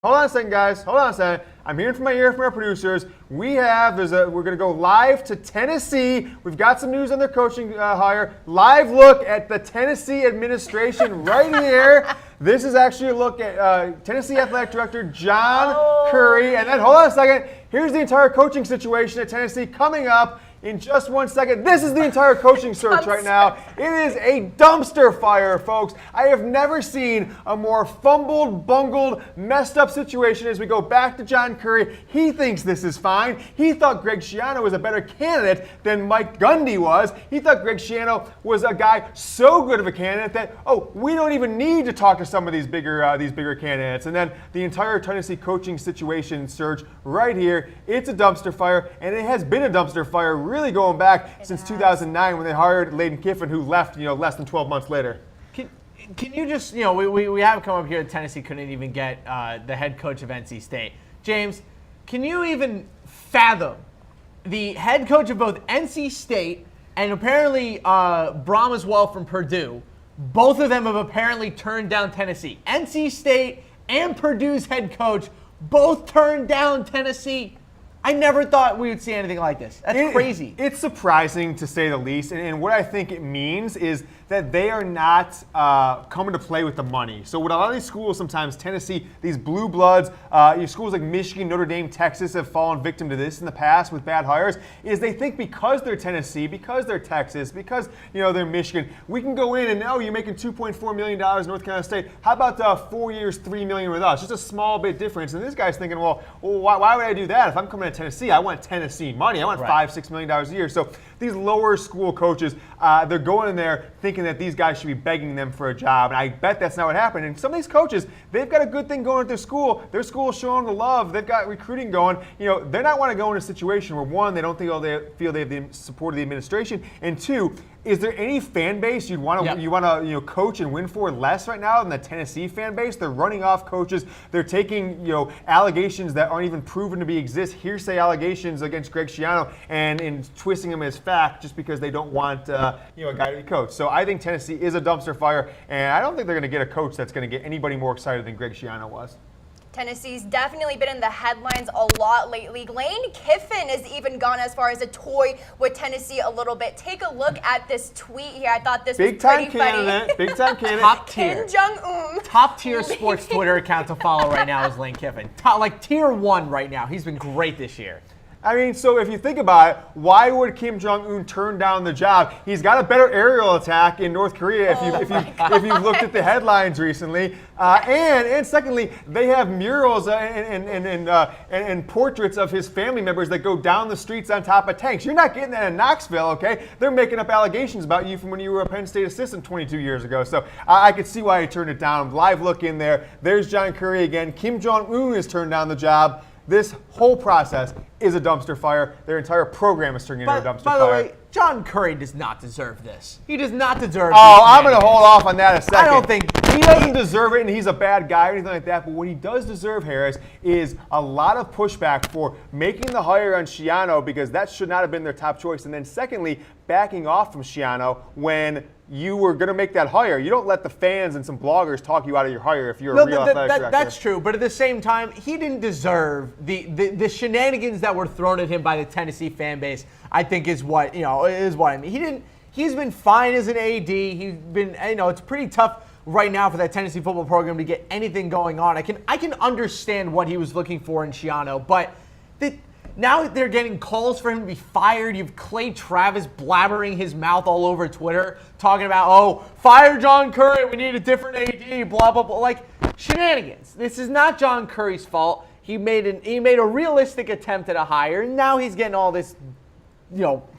Hold on a second, guys. Hold on a second. I'm hearing from my ear from our producers. We're going to go live to Tennessee. We've got some news on their coaching hire. Live look at the Tennessee administration right here. This is actually a look at Tennessee Athletic Director John Currie. And then, hold on a second. Here's the entire coaching situation at Tennessee coming up in just 1 second. This is the entire coaching search right now. It is a dumpster fire, folks. I have never seen a more fumbled, bungled, messed up situation as we go back to John Currie. He thinks this is fine. He thought Greg Schiano was a better candidate than Mike Gundy was. He thought Greg Schiano was a guy so good of a candidate that, we don't even need to talk to some of these bigger candidates. And then the entire Tennessee coaching situation search right here, it's a dumpster fire, and it has been a dumpster fire really going back since 2009 when they hired Lena Kiffin, who left, less than 12 months later. Can you just, we have come up here that Tennessee couldn't even get the head coach of NC State. James, can you even fathom the head coach of both NC State and apparently Braum as well from Purdue? Both of them have apparently turned down Tennessee. NC State and Purdue's head coach both turned down Tennessee. I never thought we would see anything like this. That's crazy. It's surprising, to say the least. And what I think it means is that they are not coming to play with the money. So what a lot of these schools, sometimes Tennessee, these blue bloods, schools like Michigan, Notre Dame, Texas have fallen victim to this in the past with bad hires, is they think because they're Tennessee, because they're Texas, because they're Michigan, we can go in and, you're making $2.4 million in North Carolina State. How about 4 years, $3 million with us? Just a small bit difference. And this guy's thinking, well, why would I do that? If I'm coming to Tennessee, I want Tennessee money. I want $5-6 million a year. So these lower school coaches, they're going in there thinking that these guys should be begging them for a job. And I bet that's not what happened. And some of these coaches, they've got a good thing going at their school. Their school is showing the love. They've got recruiting going. They're not want to go in a situation where, one, they don't feel they have the support of the administration, and two, is there any fan base you want to coach and win for less right now than the Tennessee fan base? They're running off coaches. They're taking allegations that aren't even proven to exist, hearsay allegations against Greg Schiano, and twisting them as fact just because they don't want a guy to be coached. So I think Tennessee is a dumpster fire, and I don't think they're going to get a coach that's going to get anybody more excited than Greg Schiano was. Tennessee's definitely been in the headlines a lot lately. Lane Kiffin has even gone as far as a toy with Tennessee a little bit. Take a look at this tweet here. I thought this was pretty funny. Big time candidate. Top tier. Kim Jong-un. Top tier sports Twitter account to follow right now is Lane Kiffin. Tier 1 right now. He's been great this year. I mean, so if you think about it, why would Kim Jong-un turn down the job? He's got a better aerial attack in North Korea if you've looked at the headlines recently. And secondly, they have murals and portraits of his family members that go down the streets on top of tanks. You're not getting that in Knoxville, okay? They're making up allegations about you from when you were a Penn State assistant 22 years ago. So I could see why he turned it down. Live look in there. There's John Currie again. Kim Jong-un has turned down the job. This whole process is a dumpster fire. Their entire program is turning into a dumpster fire. By the way, John Currie does not deserve this. He does not deserve this. I'm going to hold off on that a second. I don't think he doesn't deserve it, and he's a bad guy or anything like that. But what he does deserve, Harris, is a lot of pushback for making the hire on Schiano, because that should not have been their top choice. And then secondly, backing off from Schiano when you were going to make that hire. You don't let the fans and some bloggers talk you out of your hire if you're a real athletic director. That's true, but at the same time, he didn't deserve the shenanigans that were thrown at him by the Tennessee fan base. I think is what I mean. He's been fine as an AD. He's been, it's pretty tough right now for that Tennessee football program to get anything going on. I can understand what he was looking for in Schiano, but now they're getting calls for him to be fired. You have Clay Travis blabbering his mouth all over Twitter, talking about, fire John Currie, we need a different AD, blah, blah, blah. Like, shenanigans. This is not John Currie's fault. He made a realistic attempt at a hire, and now he's getting all this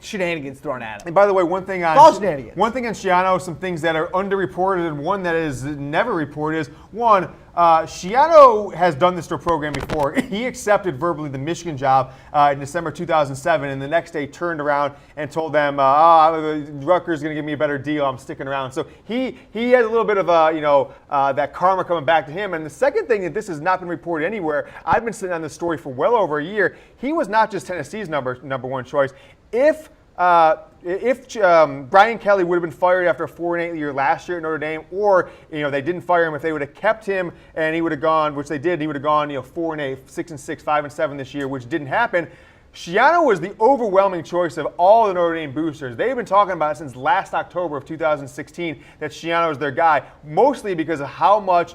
shenanigans thrown at him. And by the way, one thing on Schiano, some things that are underreported and one that is never reported is, one, Schiano has done this to a program before. He accepted verbally the Michigan job in December 2007, and the next day turned around and told them, Rutgers is going to give me a better deal. I'm sticking around. So he had a little bit of that karma coming back to him. And the second thing that this has not been reported anywhere, I've been sitting on this story for well over a year. He was not just Tennessee's number one choice. If if Brian Kelly would have been fired after a 4-8 year last year at Notre Dame, or they didn't fire him, if they would have kept him and he would have gone, which they did, he would have gone 4-8, 6-6, 5-7 this year, which didn't happen. Schiano was the overwhelming choice of all the Notre Dame boosters. They've been talking about it since last October of 2016 that Schiano is their guy, mostly because of how much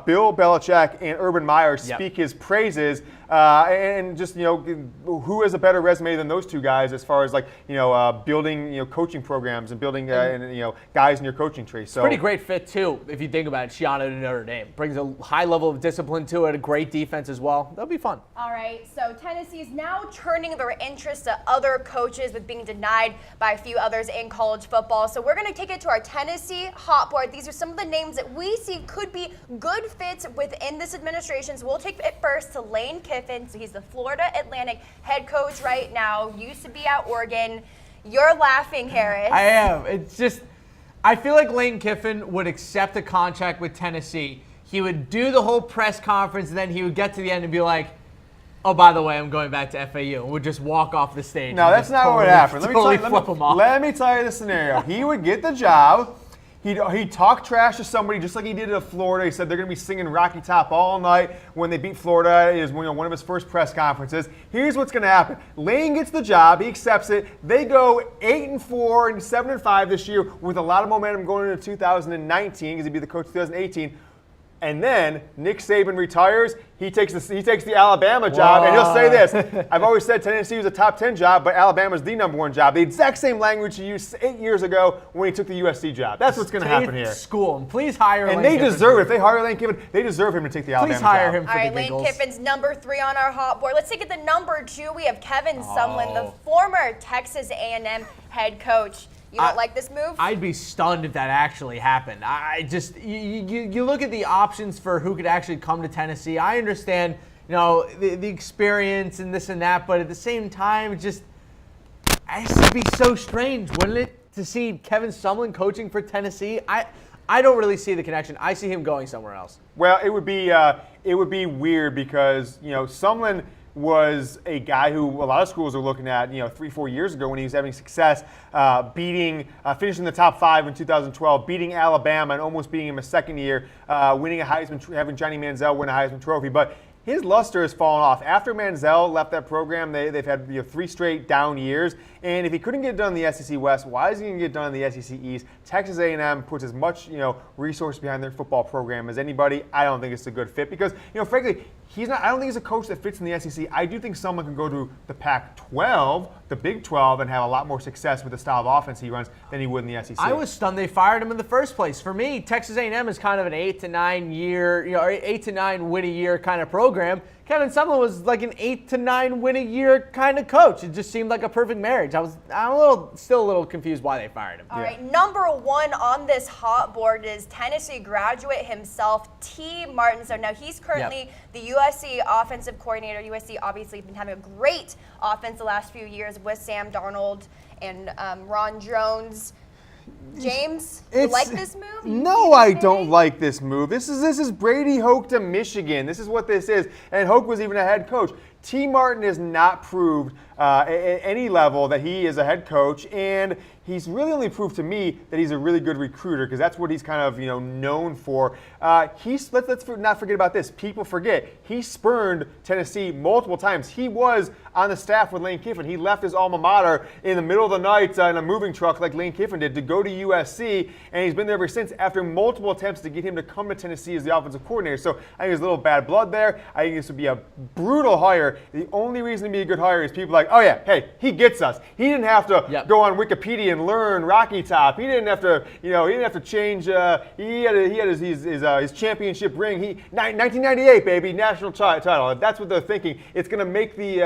Bill Belichick and Urban Meyer speak his praises, and just who has a better resume than those two guys as far as building coaching programs and building guys in your coaching tree. So pretty great fit too if you think about it. Schiano to Notre Dame brings a high level of discipline to it, a great defense as well. That'll be fun. All right, so Tennessee is now turning their interest to other coaches with being denied by a few others in college football. So we're going to take it to our Tennessee hot board. These are some of the names that we see could be good fits within this administration. So we'll take it first to Lane Kiffin. So he's the Florida Atlantic head coach right now, used to be at Oregon. You're laughing, Harris. I am. It's just, I feel like Lane Kiffin would accept a contract with Tennessee. He would do the whole press conference, and then he would get to the end and be like, oh, by the way, I'm going back to FAU, and would just walk off the stage. No, that's not what would happen. Let me tell you the scenario. He would get the job. He'd talk trash to somebody just like he did at Florida. He said they're going to be singing Rocky Top all night when they beat Florida. It was one of his first press conferences. Here's what's going to happen. Lane gets the job. He accepts it. They go 8-4 and 7-5 this year with a lot of momentum going into 2019 because he'd be the coach 2018. And then Nick Saban retires. He takes the Alabama job, and he'll say this. I've always said Tennessee was a top 10 job, but Alabama's the number 1 job. The exact same language he used 8 years ago when he took the USC job. That's what's going to happen here. School, and please hire Lane And they Kiffin. deserve it. If they hire Lane Kiffin, they deserve him to take the Alabama job. Please hire him for All right, the Lane Giggles. Kiffin's number 3 on our hot board. Let's take it to number 2. We have Kevin Sumlin, the former Texas A&M head coach. You don't like this move? I'd be stunned if that actually happened. I just, you look at the options for who could actually come to Tennessee. I understand, the experience and this and that, but at the same time, it just would be so strange, wouldn't it, to see Kevin Sumlin coaching for Tennessee? I don't really see the connection. I see him going somewhere else. Well, it would be weird because Sumlin was a guy who a lot of schools are looking at, 3-4 years ago when he was having success, finishing the top 5 in 2012, beating Alabama and almost beating him a second year, winning a Heisman, having Johnny Manziel win a Heisman Trophy. But his luster has fallen off. After Manziel left that program, they've had 3 straight down years. And if he couldn't get it done in the SEC West, why is he going to get it done in the SEC East? Texas A&M puts as much resource behind their football program as anybody. I don't think it's a good fit because frankly, I don't think he's a coach that fits in the SEC. I do think someone can go to the Pac-12, the Big 12, and have a lot more success with the style of offense he runs than he would in the SEC. I was stunned they fired him in the first place. For me, Texas A&M is kind of an 8 to 9 year, 8 to 9 win a year kind of program. Kevin Sumlin was like an 8 to 9 win a year kind of coach. It just seemed like a perfect marriage. I'm still a little confused why they fired him. All right, number 1 on this hot board is Tennessee graduate himself, T. Martin. So now he's currently the USC offensive coordinator. USC obviously has been having a great offense the last few years with Sam Darnold and Ron Jones. James, you like this move? No, I don't like this move. This is Brady Hoke to Michigan. This is what this is. And Hoke was even a head coach. T. Martin has not proved at any level that he is a head coach, and he's really only proved to me that he's a really good recruiter because that's what he's kind of known for. Let's not forget about this. People forget he spurned Tennessee multiple times. He was on the staff with Lane Kiffin. He left his alma mater in the middle of the night in a moving truck like Lane Kiffin did to go to USC, and he's been there ever since after multiple attempts to get him to come to Tennessee as the offensive coordinator. So I think there's a little bad blood there. I think this would be a brutal hire. The only reason to be a good hire is people like, oh yeah, hey, he gets us. He didn't have to go on Wikipedia and learn Rocky Top. He didn't have to, he didn't have to change. He had his championship ring. 1998, baby, national title. If that's what they're thinking, it's going to make the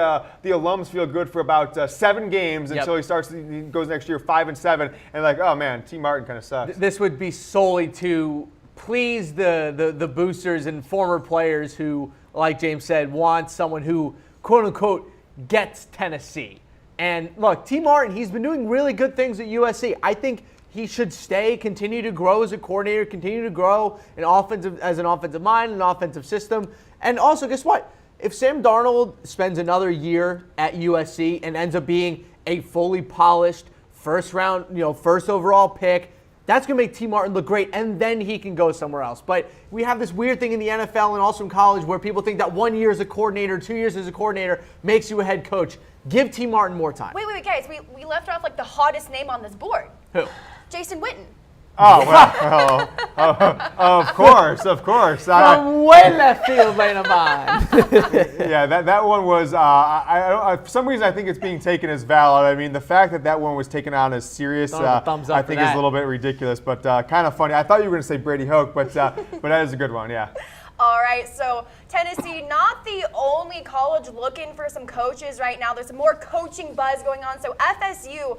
alums feel good for about 7 games until he goes next year 5-7, and like, oh man, T. Martin kind of sucks. This would be solely to please the boosters and former players who, like James said, want someone who, quote unquote, gets Tennessee. And look, T. Martin, he's been doing really good things at USC. I think he should stay, continue to grow as a coordinator, continue to grow as an offensive mind, an offensive system. And also, guess what? if Sam Darnold spends another year at USC and ends up being a fully polished first overall pick, that's going to make T. Martin look great, and then he can go somewhere else. But we have this weird thing in the NFL and also in college where people think that 1 year as a coordinator, 2 years as a coordinator makes you a head coach. Give T. Martin more time. Wait, guys. We left off like the hottest name on this board. Who? Jason Witten. Oh, well, of course. From way left field, Lena mine. Yeah, that one was, for some reason I think it's being taken as valid. I mean, the fact that one was taken on as serious, thumbs up I think for is that. a little bit ridiculous, but kind of funny. I thought you were going to say Brady Hoke, but that is a good one, yeah. All right, so Tennessee, not the only college looking for some coaches right now. There's some more coaching buzz going on. So FSU,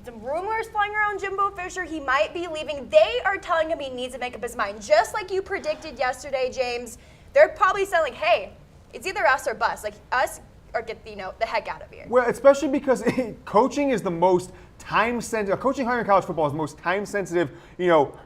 some rumors flying around Jimbo Fisher. He might be leaving. They are telling him he needs to make up his mind. Just like you predicted yesterday, James, they're probably saying, like, hey, it's either us or bust. Like, us or get the heck out of here. Well, especially because coaching is the most time-sensitive. Coaching higher in college football is the most time-sensitive,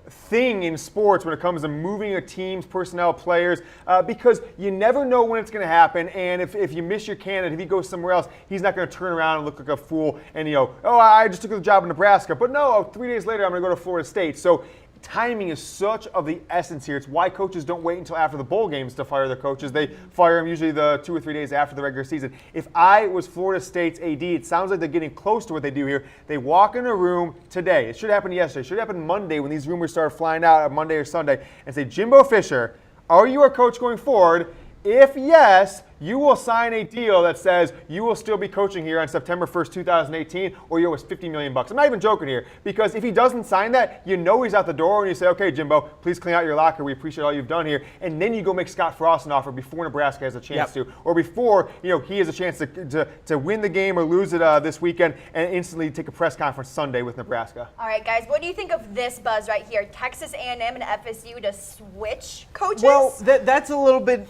thing in sports when it comes to moving a team's personnel, players, because you never know when it's going to happen. And if you miss your candidate, if he goes somewhere else, he's not going to turn around and look like a fool and I just took the job in Nebraska, but no, 3 days later I'm going to go to Florida State. So timing is such of the essence here. It's why coaches don't wait until after the bowl games to fire their coaches. They fire them usually the 2 or 3 days after the regular season. If I was Florida State's AD, it sounds like they're getting close to what they do here. They walk in a room today. It should happen yesterday. It should happen Monday when these rumors start flying out on Monday or Sunday and say, Jimbo Fisher, are you our coach going forward? If yes, you will sign a deal that says you will still be coaching here on September 1st, 2018, or you owe us $50 million. I'm not even joking here, because if he doesn't sign that, he's out the door, and you say, okay, Jimbo, please clean out your locker. We appreciate all you've done here. And then you go make Scott Frost an offer before Nebraska has a chance to, or before he has a chance to win the game or lose it this weekend, and instantly take a press conference Sunday with Nebraska. All right, guys, what do you think of this buzz right here? Texas A&M and FSU to switch coaches? Well, that's a little bit.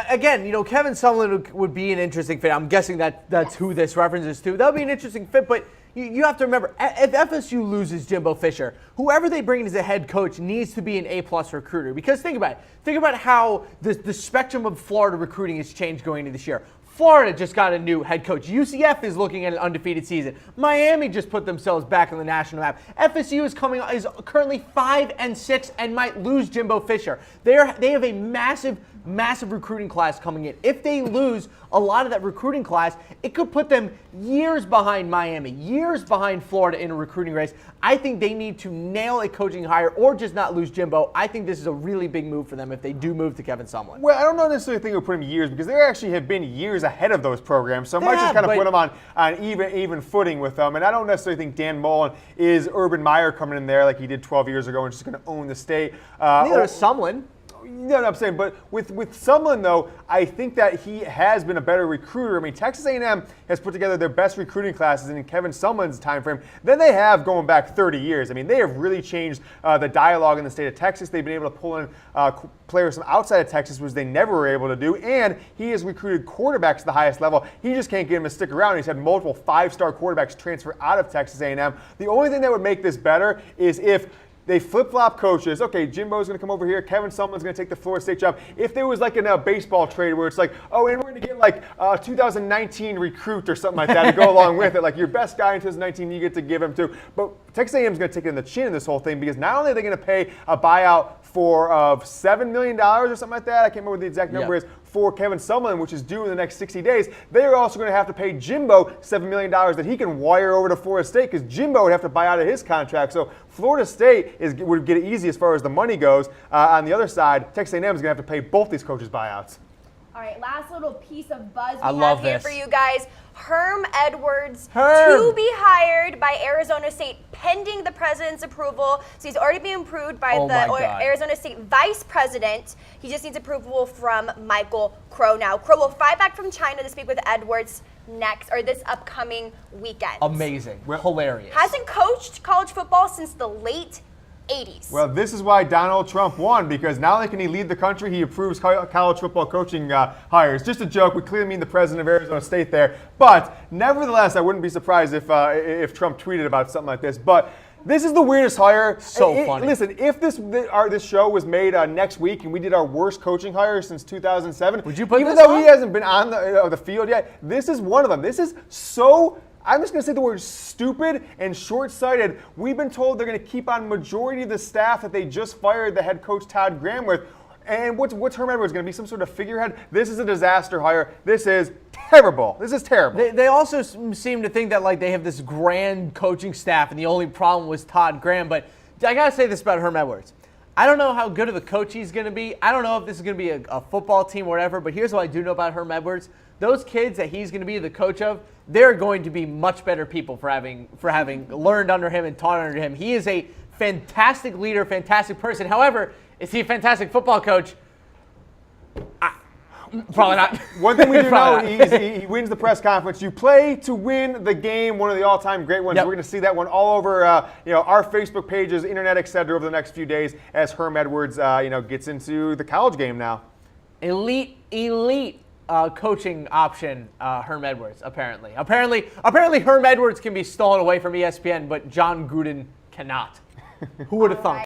Again, Kevin Sumlin would be an interesting fit. I'm guessing that's who this references to. That would be an interesting fit, but you have to remember, if FSU loses Jimbo Fisher, whoever they bring in as a head coach needs to be an A-plus recruiter. Because think about it. Think about how the spectrum of Florida recruiting has changed going into this year. Florida just got a new head coach. UCF is looking at an undefeated season. Miami just put themselves back on the national map. FSU is currently 5-6 and might lose Jimbo Fisher. They have a massive recruiting class coming in. If they lose a lot of that recruiting class, it could put them years behind Miami, years behind Florida in a recruiting race. I think they need to nail a coaching hire or just not lose Jimbo. I think this is a really big move for them if they do move to Kevin Sumlin. Well, I don't necessarily think it would put them years, because there actually have been years ahead of those programs. So I might just kind of put them on even footing with them. And I don't necessarily think Dan Mullen is Urban Meyer coming in there like he did 12 years ago and just going to own the state. Neither is Sumlin. No, I'm saying, but with Sumlin, though, I think that he has been a better recruiter. I mean, Texas A&M has put together their best recruiting classes in Kevin Sumlin's time frame than they have going back 30 years. I mean, they have really changed the dialogue in the state of Texas. They've been able to pull in players from outside of Texas, which they never were able to do, and he has recruited quarterbacks to the highest level. He just can't get him to stick around. He's had multiple 5-star quarterbacks transfer out of Texas A&M. The only thing that would make this better is if they flip-flop coaches. Okay, Jimbo's going to come over here. Kevin Sumlin's going to take the Florida State job. If there was like in a baseball trade where it's like, oh, and we're going to get like a 2019 recruit or something like that to go along with it. Like your best guy in 2019, you get to give him to. But Texas A&M is going to take it in the chin in this whole thing, because not only are they going to pay a buyout of $7 million or something like that, I can't remember what the exact number is, for Kevin Sumlin, which is due in the next 60 days, they're also going to have to pay Jimbo $7 million that he can wire over to Florida State, because Jimbo would have to buy out of his contract. So Florida State would get it easy as far as the money goes. On the other side, Texas A&M is going to have to pay both these coaches buyouts. All right, last little piece of buzz I we love have here this. for you guys. Herm Edwards Herm. to be hired by Arizona State pending the president's approval. So he's already been approved by Oh my the God. Arizona State vice president. He just needs approval from Michael Crow now. Crow will fly back from China to speak with Edwards this upcoming weekend. Amazing. Hilarious. Hasn't coached college football since the late 80s. Well, this is why Donald Trump won, because not only can he lead the country, he approves college football coaching hires. Just a joke. We clearly mean the president of Arizona State there. But nevertheless, I wouldn't be surprised if Trump tweeted about something like this. But This is the weirdest hire. So funny. Listen, if this show was made next week and we did our worst coaching hire since 2007, would you put even this though on? he hasn't been on the field yet, this is one of them. This is so. I'm just going to say the word stupid and short-sighted. We've been told they're going to keep on majority of the staff that they just fired the head coach Todd Graham with. And what's Herm Edwards going to be? Some sort of figurehead? This is a disaster hire. This is terrible. This is terrible. They also seem to think that like they have this grand coaching staff, and the only problem was Todd Graham. But I gotta say this about Herm Edwards: I don't know how good of a coach he's going to be. I don't know if this is going to be a football team or whatever. But here's what I do know about Herm Edwards: those kids that he's going to be the coach of, they're going to be much better people for having learned under him and taught under him. He is a fantastic leader, fantastic person. However, is he a fantastic football coach? Probably not. One thing we do know, Probably not. he wins the press conference. You play to win the game, one of the all-time great ones. Yep. We're going to see that one all over our Facebook pages, internet, etc. over the next few days as Herm Edwards gets into the college game now. Elite coaching option, Herm Edwards, apparently. Apparently Herm Edwards can be stolen away from ESPN, but John Gruden cannot. Who would have thought?